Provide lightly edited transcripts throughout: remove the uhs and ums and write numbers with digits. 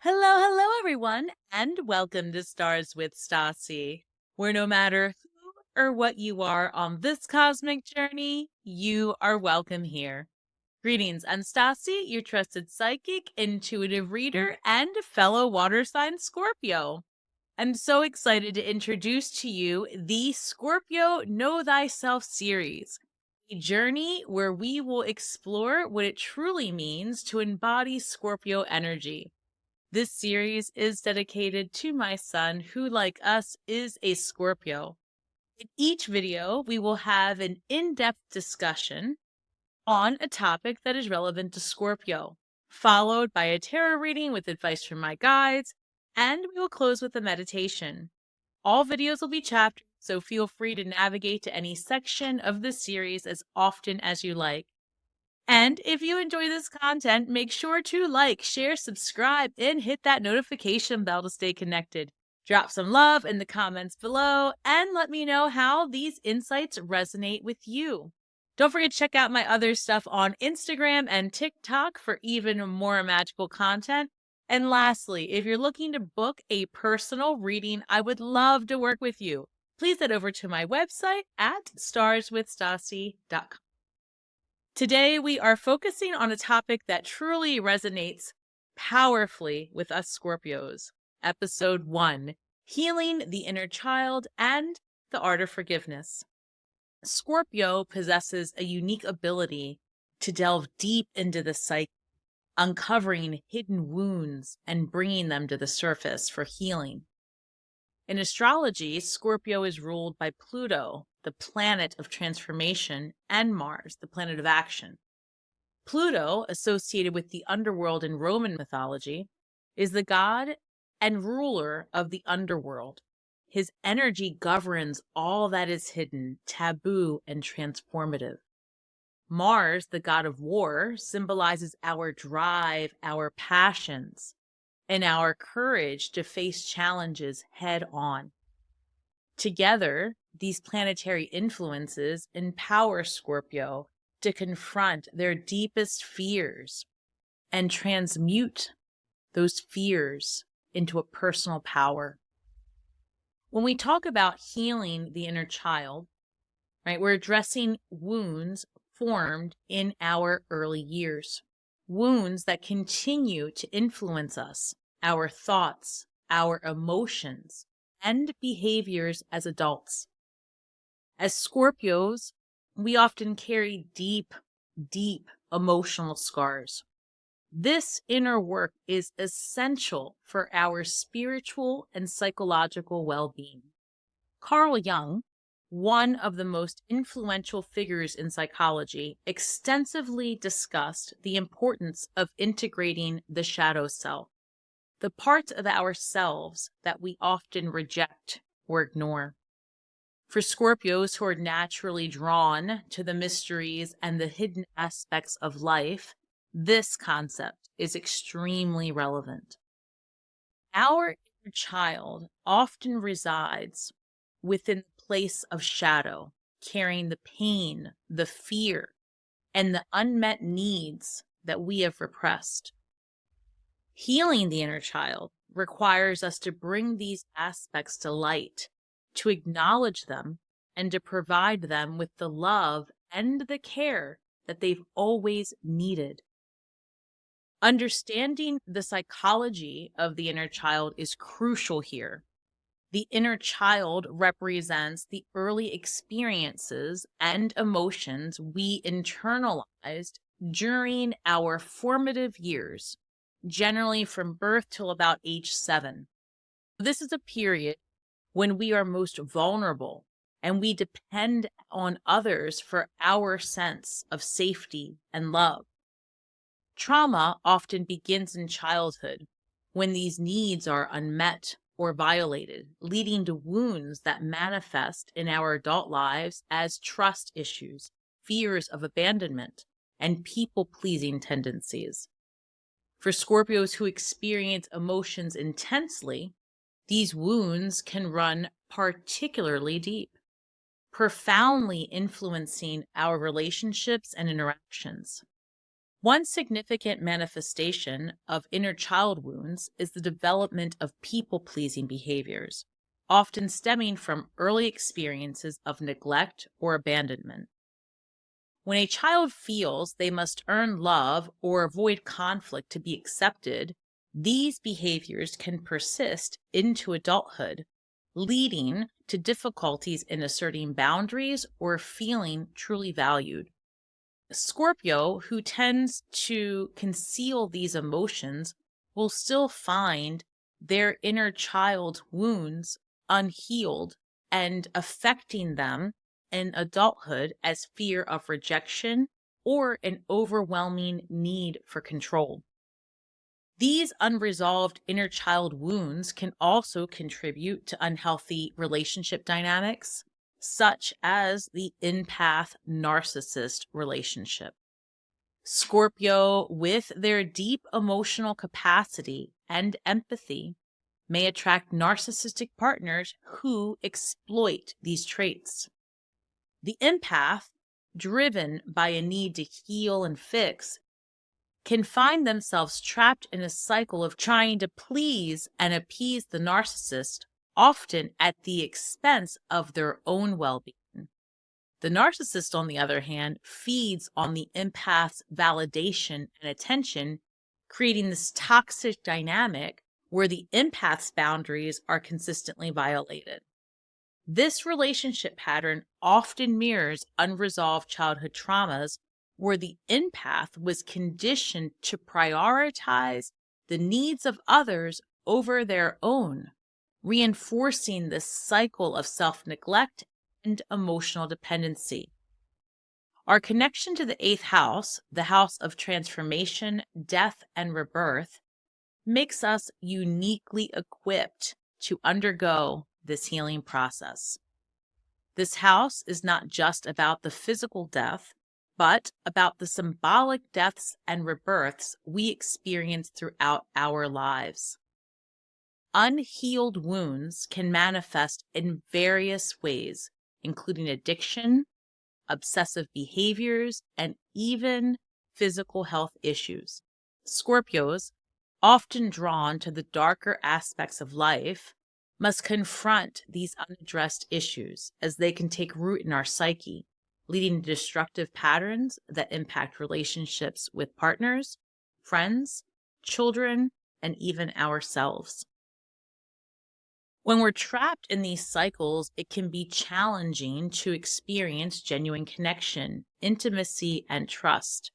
Hello, hello, everyone, and welcome to Stars with Stasi, where no matter who or what you are on this cosmic journey, you are welcome here. Greetings, I'm Stasi, your trusted psychic, intuitive reader, and fellow water sign Scorpio. I'm so excited to introduce to you the Scorpio Know Thyself series, a journey where we will explore what it truly means to embody Scorpio energy. This series is dedicated to my son, who, like us, is a Scorpio. In each video, we will have an in-depth discussion on a topic that is relevant to Scorpio, followed by a tarot reading with advice from my guides, and we will close with a meditation. All videos will be chapters, so feel free to navigate to any section of the series as often as you like. And if you enjoy this content, make sure to like, share, subscribe, and hit that notification bell to stay connected. Drop some love in the comments below and let me know how these insights resonate with you. Don't forget to check out my other stuff on Instagram and TikTok for even more magical content. And lastly, if you're looking to book a personal reading, I would love to work with you. Please head over to my website at starswithstasi.com. Today, we are focusing on a topic that truly resonates powerfully with us Scorpios. Episode 1, Healing the Inner Child and the Art of Forgiveness. Scorpio possesses a unique ability to delve deep into the psyche, uncovering hidden wounds and bringing them to the surface for healing. In astrology, Scorpio is ruled by Pluto, the planet of transformation, and Mars, the planet of action. Pluto, associated with the underworld in Roman mythology, is the god and ruler of the underworld. His energy governs all that is hidden, taboo, and transformative. Mars, the god of war, symbolizes our drive, our passions, and our courage to face challenges head on. Together, these planetary influences empower Scorpio to confront their deepest fears and transmute those fears into a personal power. When we talk about healing the inner child, right, we're addressing wounds formed in our early years. Wounds that continue to influence us, our thoughts, our emotions, and behaviors as adults. As Scorpios, we often carry deep, deep emotional scars. This inner work is essential for our spiritual and psychological well-being. Carl Jung, one of the most influential figures in psychology, extensively discussed the importance of integrating the shadow self, the parts of ourselves that we often reject or ignore. For Scorpios who are naturally drawn to the mysteries and the hidden aspects of life, this concept is extremely relevant. Our inner child often resides within the place of shadow, carrying the pain, the fear, and the unmet needs that we have repressed. Healing the inner child requires us to bring these aspects to light, to acknowledge them, and to provide them with the love and the care that they've always needed. Understanding the psychology of the inner child is crucial here. The inner child represents the early experiences and emotions we internalized during our formative years, generally from birth till about age 7. This is a period when we are most vulnerable and we depend on others for our sense of safety and love. Trauma often begins in childhood when these needs are unmet or violated, leading to wounds that manifest in our adult lives as trust issues, fears of abandonment, and people-pleasing tendencies. For Scorpios who experience emotions intensely, these wounds can run particularly deep, profoundly influencing our relationships and interactions. One significant manifestation of inner child wounds is the development of people-pleasing behaviors, often stemming from early experiences of neglect or abandonment. When a child feels they must earn love or avoid conflict to be accepted, these behaviors can persist into adulthood, leading to difficulties in asserting boundaries or feeling truly valued. Scorpio, who tends to conceal these emotions, will still find their inner child wounds unhealed and affecting them in adulthood as fear of rejection or an overwhelming need for control. These unresolved inner child wounds can also contribute to unhealthy relationship dynamics, such as the empath narcissist relationship. Scorpio, with their deep emotional capacity and empathy, may attract narcissistic partners who exploit these traits. The empath, driven by a need to heal and fix, can find themselves trapped in a cycle of trying to please and appease the narcissist, often at the expense of their own well-being. The narcissist, on the other hand, feeds on the empath's validation and attention, creating this toxic dynamic where the empath's boundaries are consistently violated. This relationship pattern often mirrors unresolved childhood traumas where the empath was conditioned to prioritize the needs of others over their own, reinforcing this cycle of self-neglect and emotional dependency. Our connection to the 8th house, the house of transformation, death, and rebirth, makes us uniquely equipped to undergo this healing process. This house is not just about the physical death, but about the symbolic deaths and rebirths we experience throughout our lives. Unhealed wounds can manifest in various ways, including addiction, obsessive behaviors, and even physical health issues. Scorpios, often drawn to the darker aspects of life, must confront these unaddressed issues as they can take root in our psyche, leading to destructive patterns that impact relationships with partners, friends, children, and even ourselves. When we're trapped in these cycles, it can be challenging to experience genuine connection, intimacy, and trust.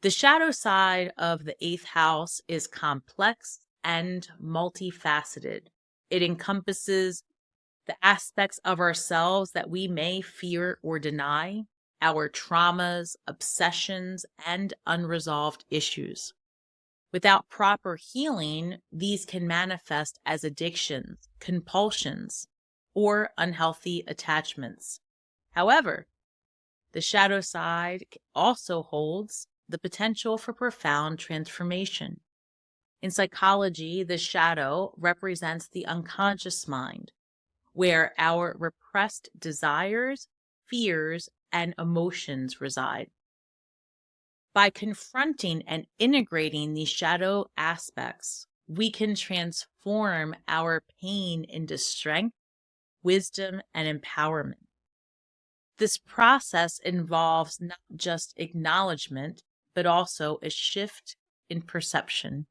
The shadow side of the 8th house is complex and multifaceted. It encompasses the aspects of ourselves that we may fear or deny, our traumas, obsessions, and unresolved issues. Without proper healing, these can manifest as addictions, compulsions, or unhealthy attachments. However, the shadow side also holds the potential for profound transformation. In psychology, the shadow represents the unconscious mind, where our repressed desires, fears, and emotions reside. By confronting and integrating these shadow aspects, we can transform our pain into strength, wisdom, and empowerment. This process involves not just acknowledgement, but also a shift in perception.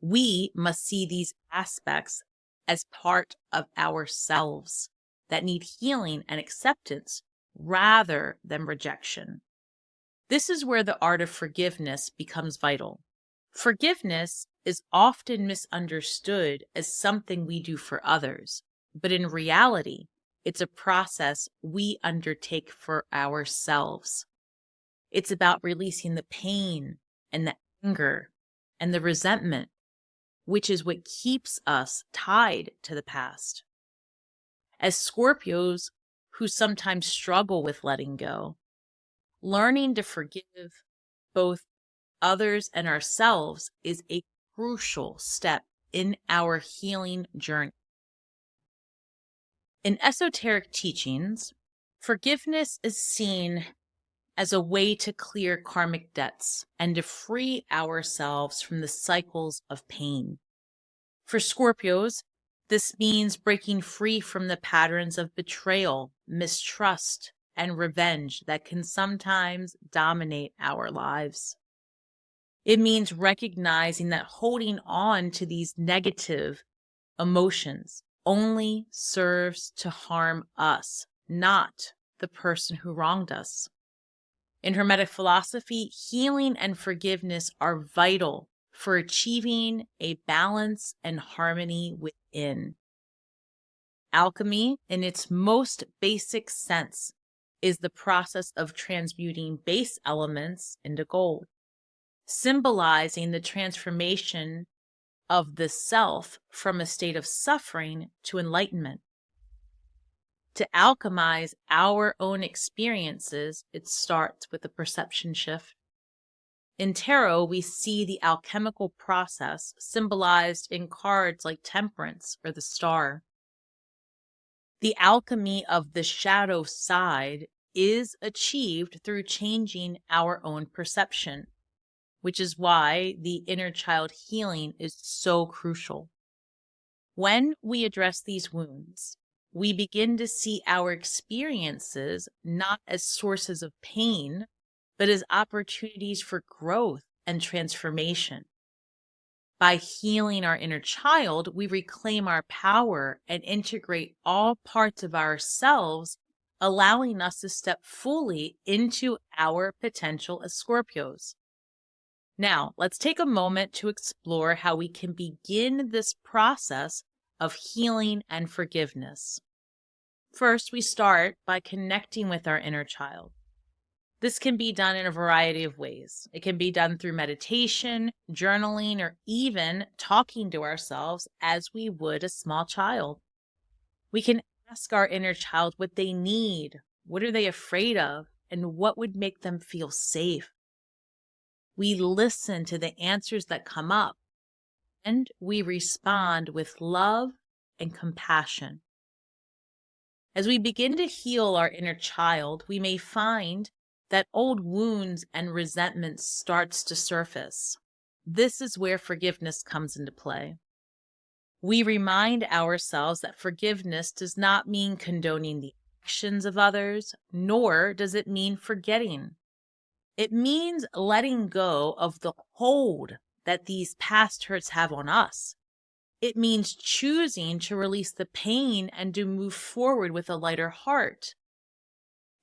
We must see these aspects as part of ourselves that need healing and acceptance rather than rejection. This is where the art of forgiveness becomes vital. Forgiveness is often misunderstood as something we do for others, but in reality, it's a process we undertake for ourselves. It's about releasing the pain and the anger and the resentment, which is what keeps us tied to the past. As Scorpios who sometimes struggle with letting go, learning to forgive both others and ourselves is a crucial step in our healing journey. In esoteric teachings, forgiveness is seen as a way to clear karmic debts and to free ourselves from the cycles of pain. For Scorpios, this means breaking free from the patterns of betrayal, mistrust, and revenge that can sometimes dominate our lives. It means recognizing that holding on to these negative emotions only serves to harm us, not the person who wronged us. In Hermetic philosophy, healing and forgiveness are vital for achieving a balance and harmony within. Alchemy, in its most basic sense, is the process of transmuting base elements into gold, symbolizing the transformation of the self from a state of suffering to enlightenment. To alchemize our own experiences, it starts with a perception shift. In tarot, we see the alchemical process symbolized in cards like Temperance or the Star. The alchemy of the shadow side is achieved through changing our own perception, which is why the inner child healing is so crucial. When we address these wounds, we begin to see our experiences not as sources of pain, but as opportunities for growth and transformation. By healing our inner child, we reclaim our power and integrate all parts of ourselves, allowing us to step fully into our potential as Scorpios. Now, let's take a moment to explore how we can begin this process of healing and forgiveness. First, we start by connecting with our inner child. This can be done in a variety of ways. It can be done through meditation, journaling, or even talking to ourselves as we would a small child. We can ask our inner child what they need, what are they afraid of, and what would make them feel safe. We listen to the answers that come up, and we respond with love and compassion. As we begin to heal our inner child, we may find that old wounds and resentment starts to surface. This is where forgiveness comes into play. We remind ourselves that forgiveness does not mean condoning the actions of others, nor does it mean forgetting. It means letting go of the hold that these past hurts have on us. It means choosing to release the pain and to move forward with a lighter heart.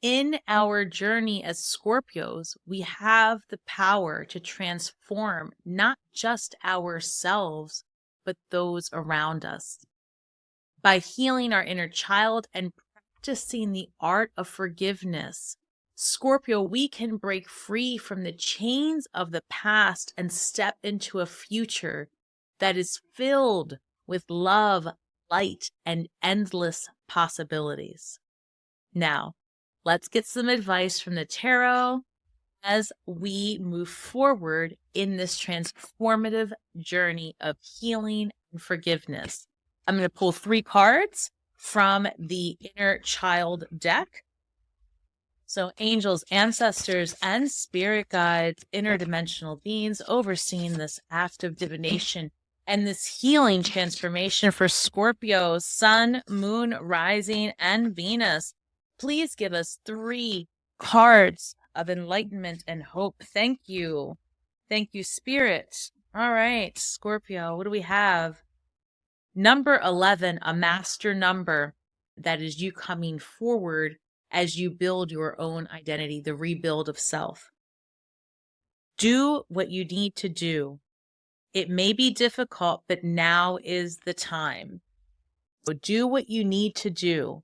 In our journey as Scorpios, we have the power to transform not just ourselves, but those around us. By healing our inner child and practicing the art of forgiveness, Scorpio, we can break free from the chains of the past and step into a future that is filled with love, light, and endless possibilities. Now, let's get some advice from the tarot as we move forward in this transformative journey of healing and forgiveness. I'm going to pull 3 cards from the Inner Child deck. So angels, ancestors, and spirit guides, interdimensional beings overseeing this act of divination and this healing transformation for Scorpio, Sun, Moon, Rising, and Venus. Please give us 3 cards of enlightenment and hope. Thank you. Thank you, Spirit. All right, Scorpio, what do we have? Number 11, a master number. That is you coming forward as you build your own identity, the rebuild of self. Do what you need to do. It may be difficult, but now is the time. So do what you need to do.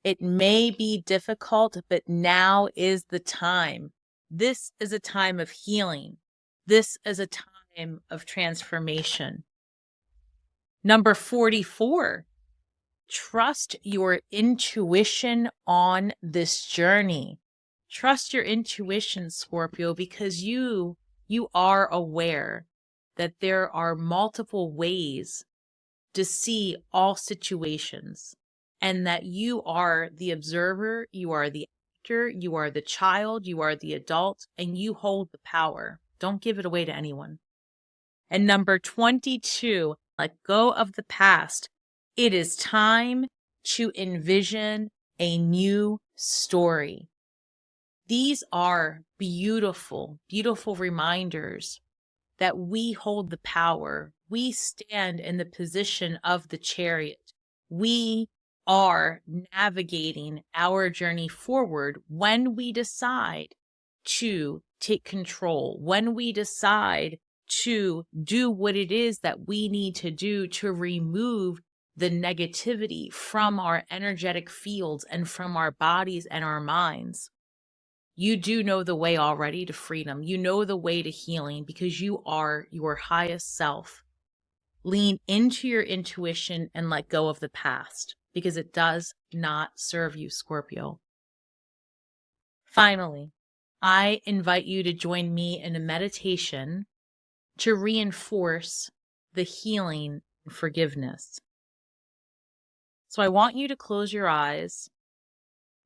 It may be difficult, but now is the time. This is a time of healing. This is a time of transformation. Number 44, trust your intuition on this journey. Trust your intuition, Scorpio, because you are aware that there are multiple ways to see all situations, and that you are the observer, you are the character, you are the child, you are the adult, and you hold the power. Don't give it away to anyone. And number 22, let go of the past. It is time to envision a new story. These are beautiful, beautiful reminders that we hold the power. We stand in the position of the chariot. We are navigating our journey forward when we decide to take control, when we decide to do what it is that we need to do to remove the negativity from our energetic fields and from our bodies and our minds. You do know the way already to freedom. You know the way to healing because you are your highest self. Lean into your intuition and let go of the past because it does not serve you, Scorpio. Finally, I invite you to join me in a meditation to reinforce the healing and forgiveness. So I want you to close your eyes.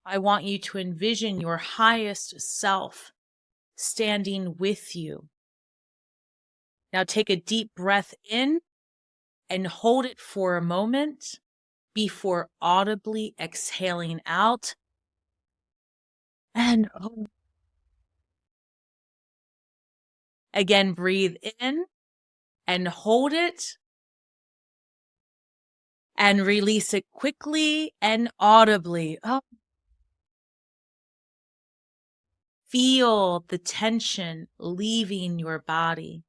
I want you to envision your highest self standing with you. Now take a deep breath in and hold it for a moment before audibly exhaling out. And again, breathe in and hold it and release it quickly and audibly. Feel the tension leaving your body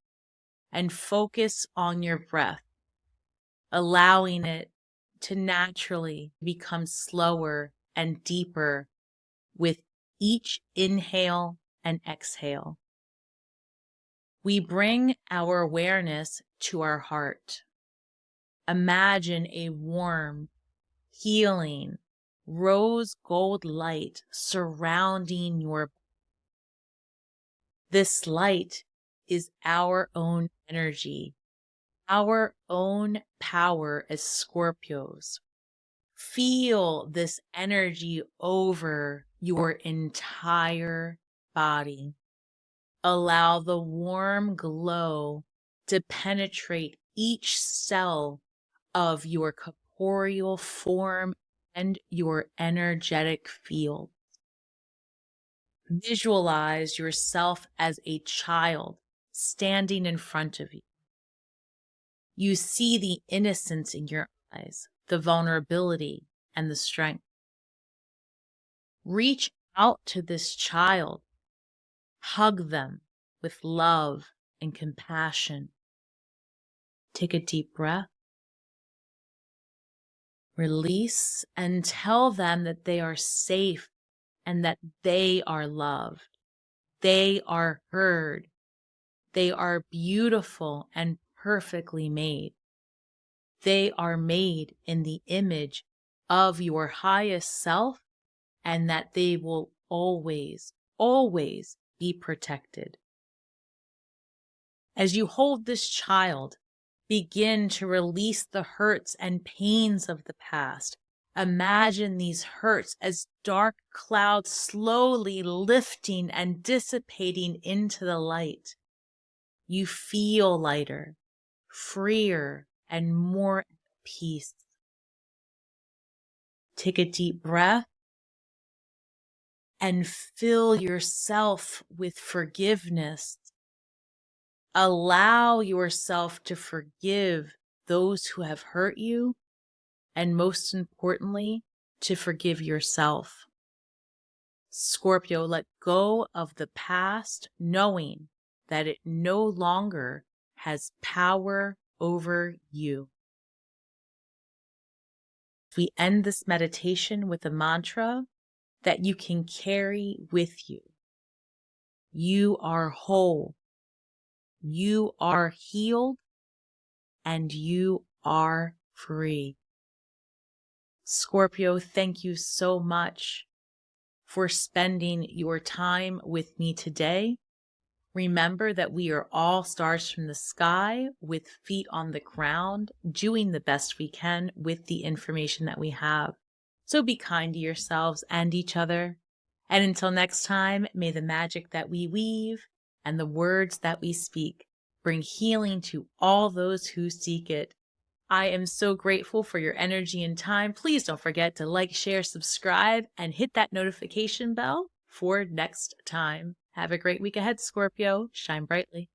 and focus on your breath, allowing it to naturally become slower and deeper with each inhale and exhale. We bring our awareness to our heart. Imagine a warm, healing, rose gold light surrounding your body. This light is our own energy, our own power as Scorpios. Feel this energy over your entire body. Allow the warm glow to penetrate each cell of your corporeal form and your energetic field. Visualize yourself as a child standing in front of you. You see the innocence in your eyes, the vulnerability, and the strength. Reach out to this child. Hug them with love and compassion. Take a deep breath. Release and tell them that they are safe and that they are loved. They are heard. They are beautiful and perfectly made. They are made in the image of your highest self and that they will always, always be protected. As you hold this child, begin to release the hurts and pains of the past. Imagine these hurts as dark clouds slowly lifting and dissipating into the light. You feel lighter, freer, and more at peace. Take a deep breath and fill yourself with forgiveness. Allow yourself to forgive those who have hurt you, and most importantly, to forgive yourself. Scorpio, let go of the past, knowing that it no longer has power over you. We end this meditation with a mantra that you can carry with you. You are whole. You are healed, and you are free. Scorpio, thank you so much for spending your time with me today. Remember that we are all stars from the sky with feet on the ground, doing the best we can with the information that we have. So be kind to yourselves and each other, And until next time, may the magic that we weave and the words that we speak bring healing to all those who seek it. I am so grateful for your energy and time. Please don't forget to like, share, subscribe, and hit that notification bell for next time. Have a great week ahead, Scorpio. Shine brightly.